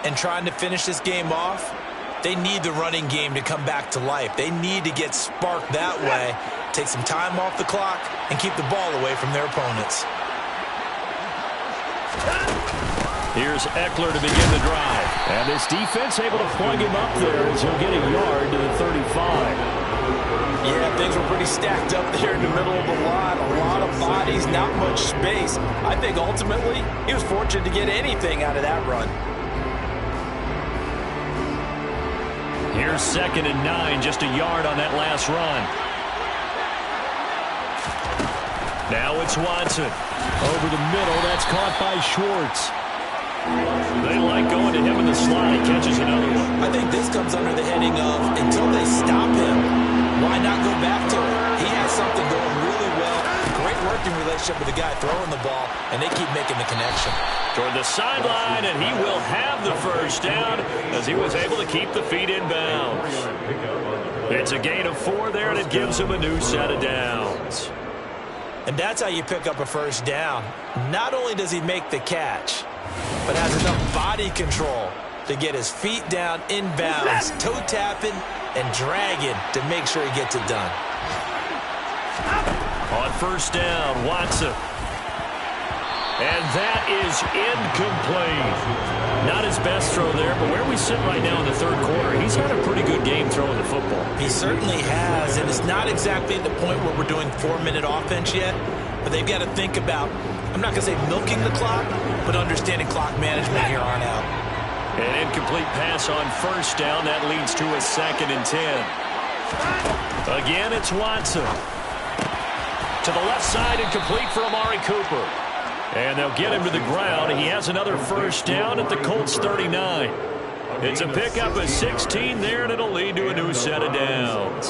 and trying to finish this game off, they need the running game to come back to life. They need to get sparked that way, take some time off the clock, and keep the ball away from their opponents. Here's Eckler to begin the drive. And this defense able to plug him up there as he'll get a yard to the 35. Yeah, things were pretty stacked up there in the middle of the line. A lot of bodies, not much space. I think ultimately he was fortunate to get anything out of that run. Here's 2nd and 9, just a yard on that last run. Now it's Watson. Over the middle, that's caught by Schwartz. They like going to him in the slot. He catches another one. I think this comes under the heading of, until they stop him, why not go back to it? He has something going really well. Great working relationship with the guy throwing the ball, and they keep making the connection. Toward the sideline, and he will have the first down as he was able to keep the feet in bounds. It's a gain of 4 there, and it gives him a new set of downs. And that's how you pick up a first down. Not only does he make the catch, but has enough body control to get his feet down inbounds, toe tapping and dragging to make sure he gets it done. On first down, Watson. And that is incomplete. Not his best throw there, but where we sit right now in the third quarter, he's had a pretty good game throwing the football. He certainly has, and it's not exactly at the point where we're doing 4-minute offense yet, but they've got to think about, I'm not going to say milking the clock, but understanding clock management here on out. An incomplete pass on first down. That leads to a 2nd and 10. Again, it's Watson. To the left side, incomplete for Amari Cooper. And they'll get him to the ground. He has another first down at the Colts 39. It's a pickup of 16 there, and it'll lead to a new set of downs.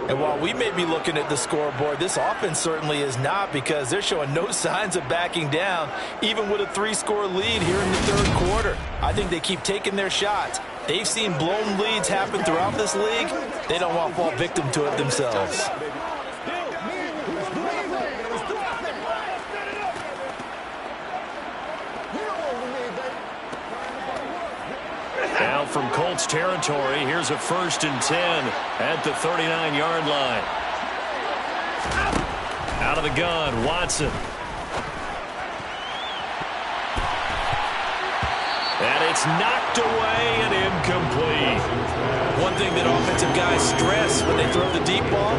And while we may be looking at the scoreboard, this offense certainly is not, because they're showing no signs of backing down, even with a 3-score lead here in the third quarter. I think they keep taking their shots. They've seen blown leads happen throughout this league. They don't want to fall victim to it themselves. Now from Colts territory, here's a 1st and 10 at the 39-yard line. Out of the gun, Watson. And it's knocked away and incomplete. One thing that offensive guys stress when they throw the deep ball,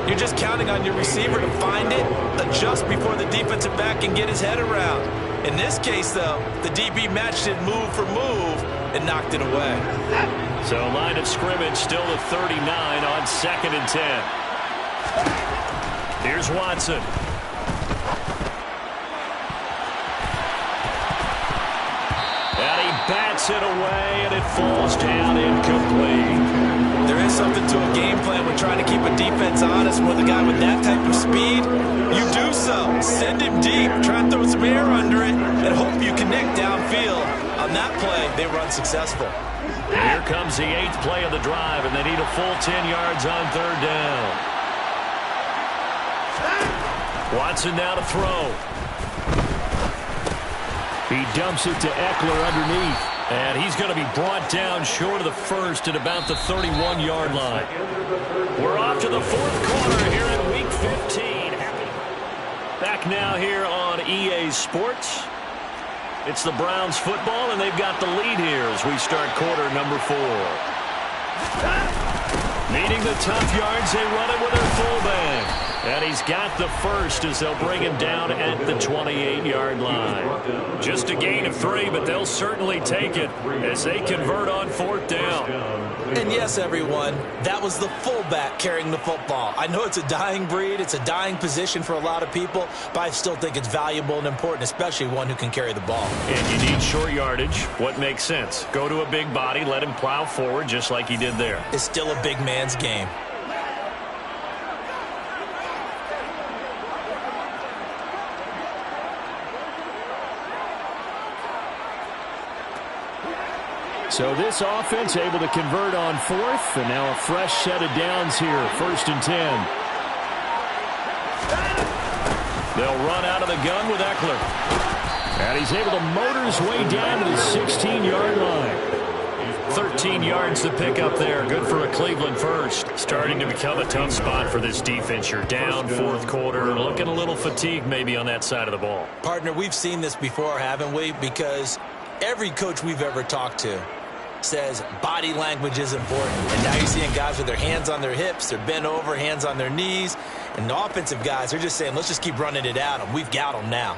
you're just counting on your receiver to find it, adjust before the defensive back can get his head around. In this case, though, the DB matched it move for move and knocked it away. So line of scrimmage still at 39 on 2nd and 10. Here's Watson. And he bats it away, and it falls down incomplete. There is something to a game plan when trying to keep a defense honest with a guy with that type of speed. You do so. Send him deep, try and throw some air under it, and hope you connect downfield. On that play, they run successful. And here comes the 8th play of the drive, and they need a full 10 yards on 3rd down. Watson now to throw. He dumps it to Eckler underneath. And he's going to be brought down short of the first at about the 31-yard line. We're off to the 4th quarter here in Week 15. Back now here on EA Sports. It's the Browns football, and they've got the lead here as we start quarter number 4. Needing the tough yards, they run it with their fullback. And he's got the first as they'll bring him down at the 28-yard line. Just a gain of 3, but they'll certainly take it as they convert on 4th down. And yes, everyone, that was the fullback carrying the football. I know it's a dying breed, it's a dying position for a lot of people, but I still think it's valuable and important, especially one who can carry the ball. And you need short yardage. What makes sense? Go to a big body, let him plow forward just like he did there. It's still a big man's game. So this offense able to convert on 4th, and now a fresh set of downs here, 1st and 10. They'll run out of the gun with Eckler. And he's able to motor his way down to the 16-yard line. 13 yards to pick up there. Good for a Cleveland first. Starting to become a tough spot for this defense. You're down 4th quarter. Looking a little fatigued maybe on that side of the ball. Partner, we've seen this before, haven't we? Because every coach we've ever talked to says body language is important. And now you're seeing guys with their hands on their hips, they're bent over, hands on their knees. And the offensive guys, they're just saying, let's just keep running it at them. We've got them now.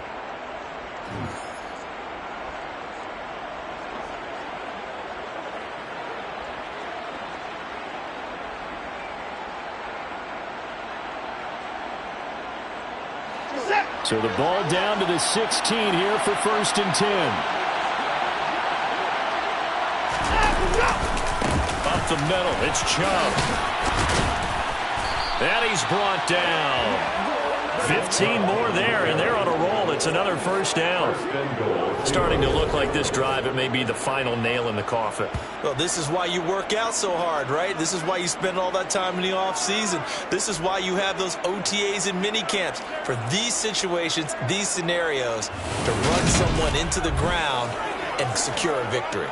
So the ball down to the 16 here for 1st and 10. Up the middle, it's Chubb. And he's brought down. 15 more there, and they're on a roll. It's another 1st down. Starting to look like this drive, it may be the final nail in the coffin. Well, this is why you work out so hard, right? This is why you spend all that time in the offseason. This is why you have those OTAs and mini camps for these situations, these scenarios, to run someone into the ground and secure a victory.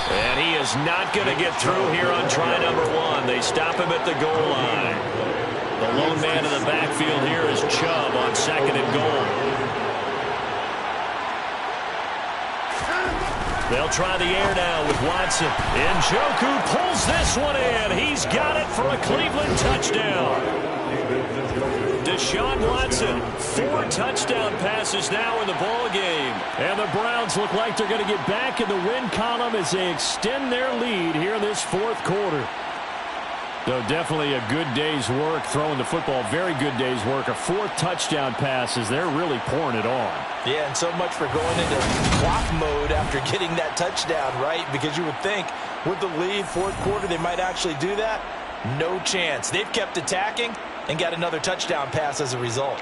And he is not going to get through here on try number 1. They stop him at the goal line. The lone man in the backfield here is Chubb on 2nd and goal. They'll try the air now with Watson. Njoku pulls this one in. He's got it for a Cleveland touchdown. Deshaun Watson, 4 touchdown passes now in the ball game. And the Browns look like they're going to get back in the win column as they extend their lead here in this 4th quarter. Though definitely a good day's work throwing the football. Very good day's work. A 4th touchdown pass as they're really pouring it on. Yeah, and so much for going into clock mode after getting that touchdown, right? Because you would think with the lead, 4th quarter, they might actually do that. No chance. They've kept attacking and got another touchdown pass as a result.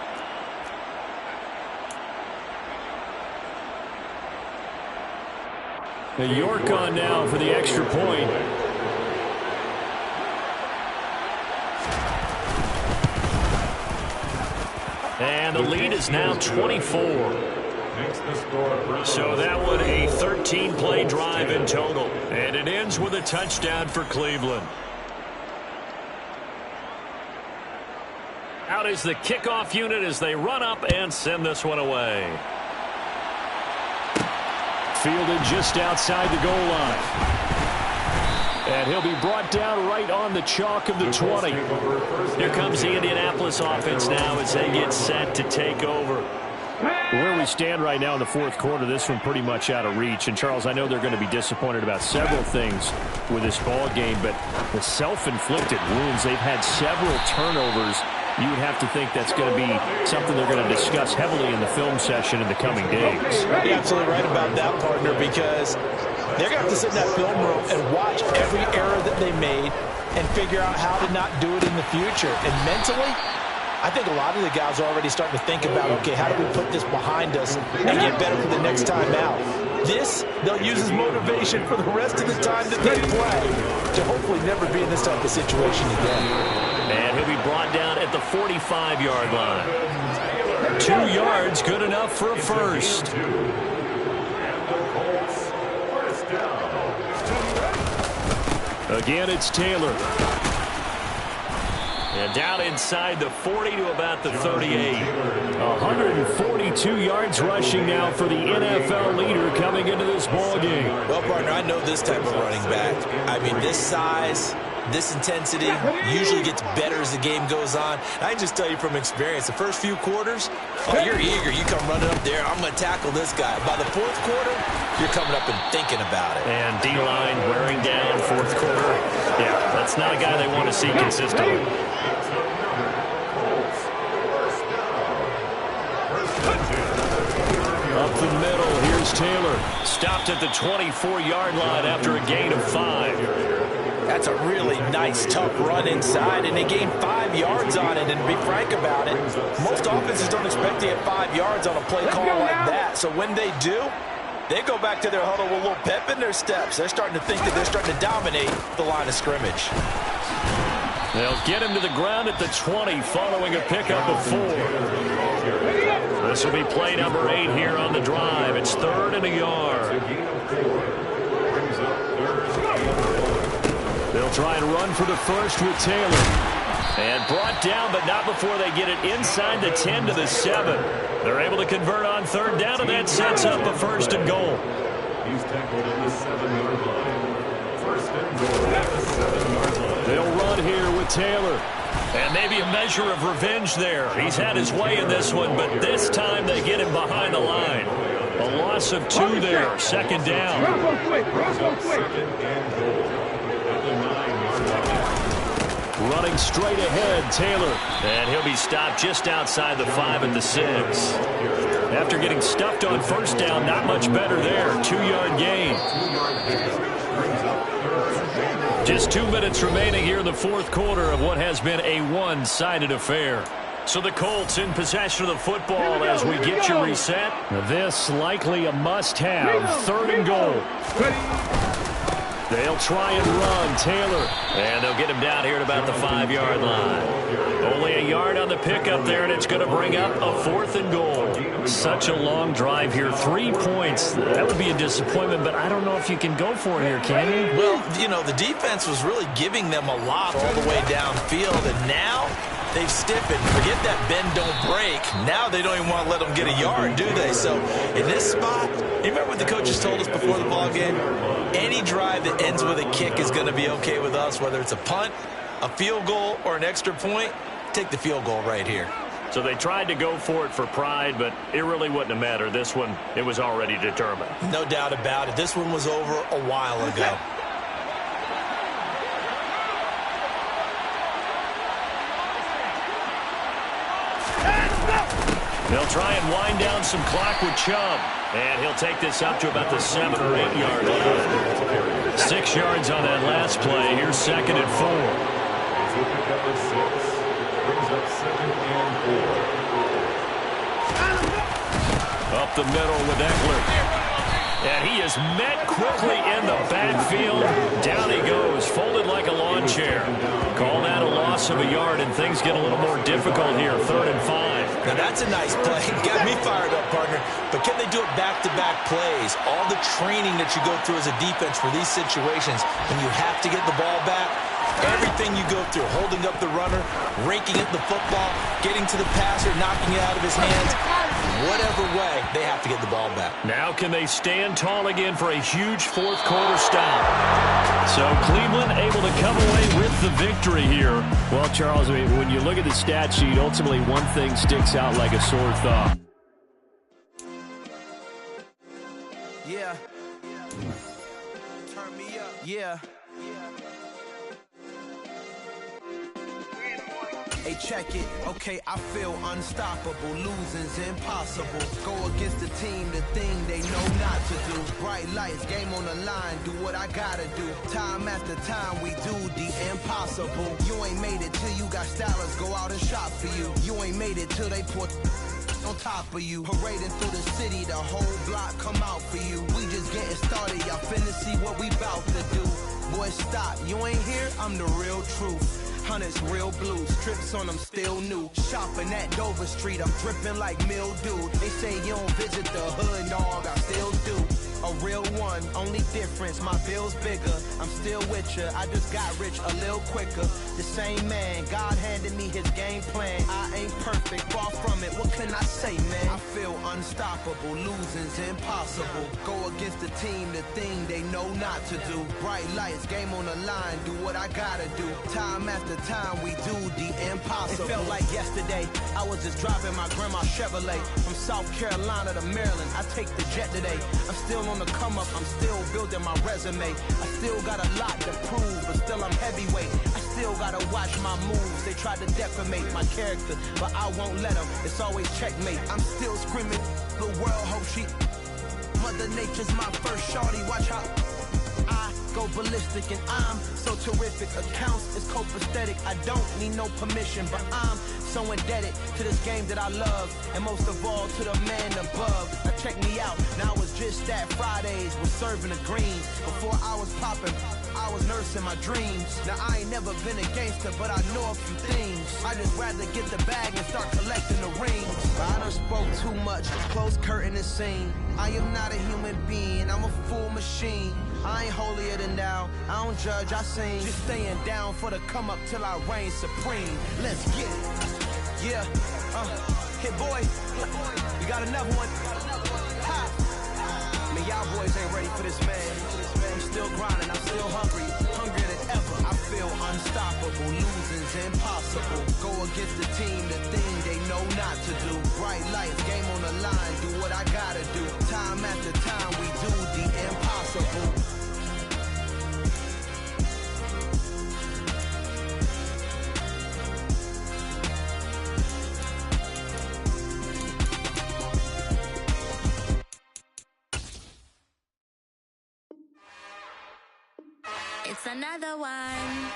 York on now for the extra point. And the lead is now 24. So that one a 13-play drive in total. And it ends with a touchdown for Cleveland. Out is the kickoff unit as they run up and send this one away. Fielded just outside the goal line. And he'll be brought down right on the chalk of the 20. Here comes the Indianapolis offense now as they get set to take over. Where we stand right now in the 4th quarter, this one pretty much out of reach. And, Charles, I know they're going to be disappointed about several things with this ball game, but the self-inflicted wounds, they've had several turnovers. You would have to think that's going to be something they're going to discuss heavily in the film session in the coming days. You're absolutely right about that, partner, because they're going to have to sit in that film room and watch every error that they made and figure out how to not do it in the future. And mentally, I think a lot of the guys are already starting to think about, okay, how do we put this behind us and get better for the next time out? This, they'll use as motivation for the rest of the time that they play to hopefully never be in this type of situation again. And he'll be brought down at the 45-yard line. 2 yards, good enough for a first. Again, it's Taylor. And down inside the 40 to about the 38. 142 yards rushing now for the NFL leader coming into this ball game. Well, partner, I know this type of running back. I mean, this size, this intensity usually gets better as the game goes on. I just tell you from experience, the first few quarters, oh, you're eager. You come running up there, I'm going to tackle this guy. By the 4th quarter, you're coming up and thinking about it. And D-line wearing down 4th quarter. Yeah, that's not a guy they want to see consistently. Up the middle, here's Taylor. Stopped at the 24-yard line after a gain of 5. That's a really nice, tough run inside, and they gained 5 yards on it. And to be frank about it, most offenses don't expect to get 5 yards on a play call like that. So when they do, they go back to their huddle with a little pep in their steps. They're starting to think that they're starting to dominate the line of scrimmage. They'll get him to the ground at the 20 following a pickup of 4. This will be play number 8 here on the drive. It's 3rd and a yard. They'll try and run for the first with Taylor. And brought down, but not before they get it inside the 10 to the 7. They're able to convert on 3rd down, and that sets up a 1st and goal. He's tackled at the 7-yard line. 1st and with Taylor. And maybe a measure of revenge there. He's had his way in this one, but this time they get him behind the line. A loss of 2 there, 2nd down. Running straight ahead, Taylor. And he'll be stopped just outside the 5 at the 6. After getting stuffed on 1st down, not much better there. 2-yard gain. Just 2 minutes remaining here in the 4th quarter of what has been a one-sided affair. So the Colts in possession of the football as we get you reset. This likely a must-have. 3rd and goal. They'll try and run. Taylor. And they'll get him down here at about the 5-yard line. Only a yard on the pickup there, and it's going to bring up a 4th and goal. Such a long drive here. 3 points. That would be a disappointment, but I don't know if you can go for it here, can you? Well, you know, the defense was really giving them a lot all the way downfield, and now they've stiffened. Forget that bend, don't break. Now they don't even want to let them get a yard, do they? So in this spot, you remember what the coaches told us before the ball game? Any drive that ends with a kick is going to be okay with us, whether it's a punt, a field goal, or an extra point. Take the field goal right here. So they tried to go for it for pride, but it really wouldn't have mattered. This one, it was already determined. No doubt about it. This one was over a while ago. They'll try and wind down some clock with Chubb. And he'll take this up to about the 7 or 8 yard line. 6 yards on that last play. Here's 2nd and 4. Brings up 2nd and 4. Up the middle with Eckler. And he is met quickly in the backfield. Down he goes, folded like a lawn chair. Call that a loss of a yard, and things get a little more difficult here. 3rd and 5. Now that's a nice play. Got me fired up, partner. But can they do it back-to-back plays? All the training that you go through as a defense for these situations, when you have to get the ball back, everything you go through, holding up the runner, raking at the football, getting to the passer, knocking it out of his hands, whatever way, they have to get the ball back. Now can they stand tall again for a huge 4th quarter stop? So Cleveland able to come away with the victory here. Well, Charles, I mean, when you look at the stat sheet, ultimately one thing sticks out like a sore thumb. Yeah. Turn me up. Yeah. Hey, check it. Okay, I feel unstoppable. Losing's impossible. Go against the team, the thing they know not to do. Bright lights, game on the line. Do what I gotta do. Time after time, we do the impossible. You ain't made it till you got stylers go out and shop for you. You ain't made it till they put on top of you. Parading through the city, the whole block come out for you. We just getting started. Y'all finna see what we bout to do. Boy, stop. You ain't here? I'm the real truth. Hunters, real blue, strips on them still new. Shopping at Dover Street, I'm dripping like mildew. They say you don't visit the hood, dog, I still do. A real one, only difference, my bill's bigger. I'm still with ya, I just got rich a little quicker. The same man, God handed me his game plan. I ain't perfect, far from it, what can I say, man? I feel unstoppable, losing's impossible. Go against the team, the thing they know not to do. Bright lights, game on the line, do what I gotta do. Time after time, we do the impossible. It felt like yesterday, I was just driving my grandma's Chevrolet. From South Carolina to Maryland, I take the jet today. I'm still on the come up, I'm still building my resume. I still got a lot to prove, but still I'm heavyweight. I still gotta watch my moves. They tried to defamate my character, but I won't let them. It's always checkmate. I'm still screaming, the world hope she. Mother Nature's my first shorty, watch how I go ballistic, and I'm so terrific. Accounts is copacetic. I don't need no permission, but I'm so indebted to this game that I love, and most of all to the man above. Now check me out, now it's just that Fridays was serving the greens. Before I was popping, I was nursing my dreams. Now I ain't never been a gangster, but I know a few things. I just rather get the bag and start collecting the rings. But I done spoke too much, close curtain is seen. I am not a human being, I'm a full machine. I ain't holier than thou, I don't judge, I sing. Just staying down for the come up till I reign supreme. Let's get it. Yeah, hit boy, we got another one. Ha! Man, y'all boys ain't ready for this, man. I'm still grinding, I'm still hungry, hungrier than ever. I feel unstoppable, losing impossible. Go against the team, the thing they know not to do. Bright lights, game on the line, do what I gotta do. Time after time, we do the impossible. It's another one.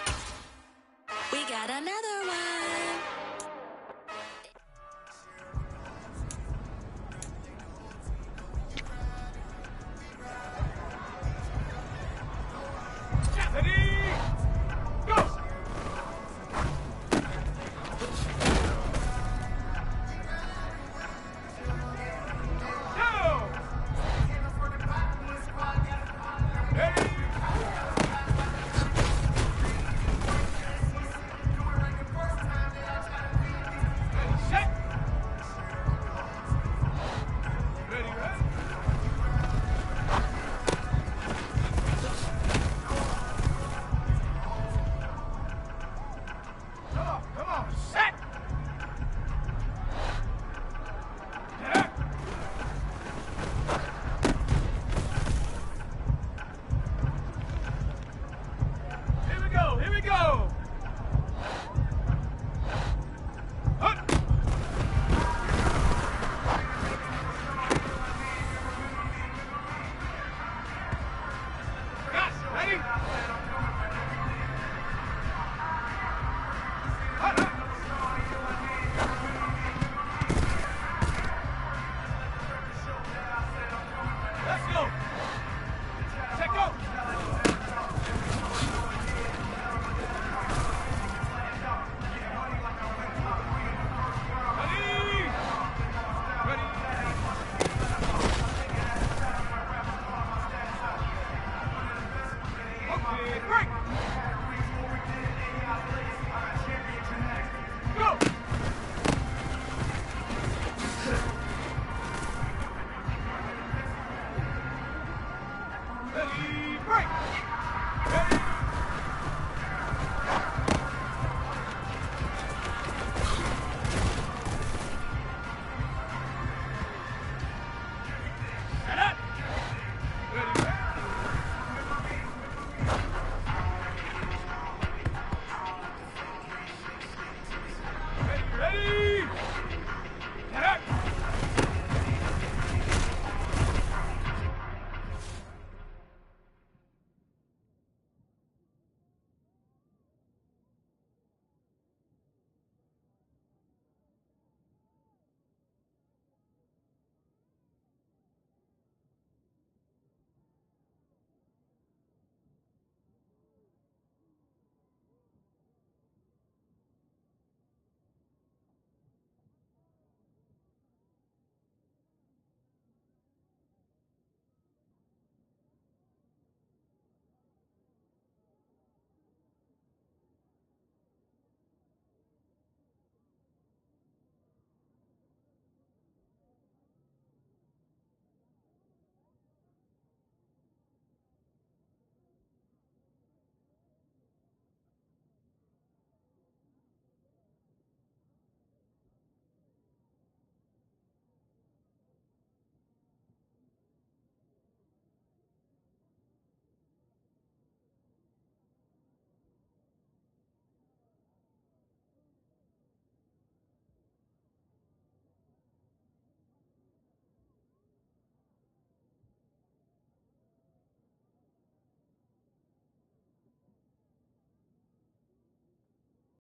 We got another one.